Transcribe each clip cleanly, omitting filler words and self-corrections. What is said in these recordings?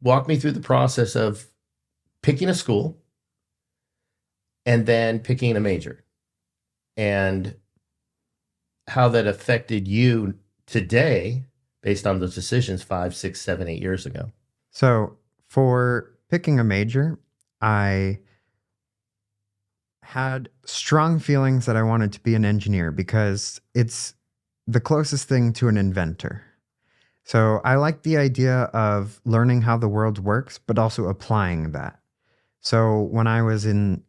Walk me through the process of picking a school and then picking a major and how that affected you today based on those decisions 5, 6, 7, 8 years ago. So for picking a major, I had strong feelings that I wanted to be an engineer because it's the closest thing to an inventor. So I like the idea of learning how the world works, but also applying that. So when I was in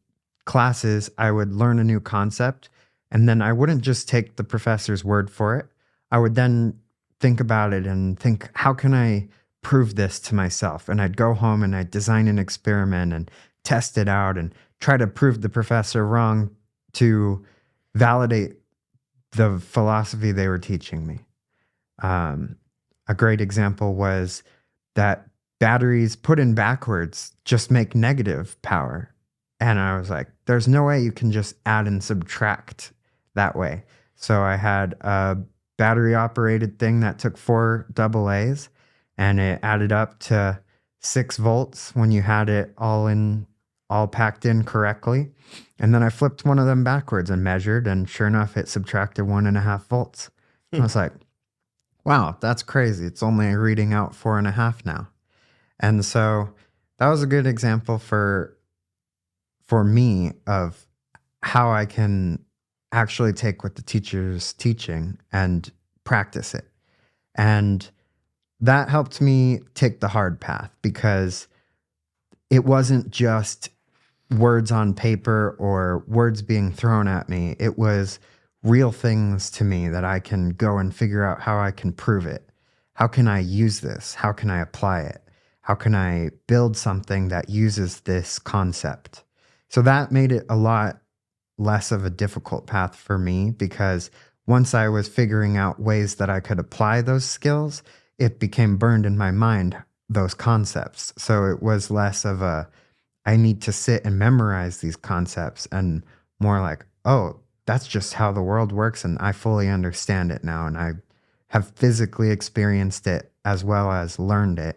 classes, I would learn a new concept, and then I wouldn't just take the professor's word for it. I would then think about it and think, how can I prove this to myself? And I'd go home and I'd design an experiment and test it out and try to prove the professor wrong to validate the philosophy they were teaching me. Um, a great example was that batteries put in backwards just make negative power. And I was like, there's no way you can just add and subtract that way. So I had a battery operated thing that took four double A's and it added up to 6 volts when you had it all packed in correctly. And then I flipped one of them backwards and measured, and sure enough, it subtracted 1.5 volts. I was like, wow, that's crazy. It's only reading out 4.5 now. And so that was a good example for me of how I can actually take what the teacher's teaching and practice it. And that helped me take the hard path because it wasn't just words on paper or words being thrown at me. It was real things to me that I can go and figure out how I can prove it. How can I use this? How can I apply it? How can I build something that uses this concept? So that made it a lot less of a difficult path for me because once I was figuring out ways that I could apply those skills, it became burned in my mind, those concepts. So it was less of a, I need to sit and memorize these concepts and more like, oh, that's just how the world works. And I fully understand it now. And I have physically experienced it as well as learned it.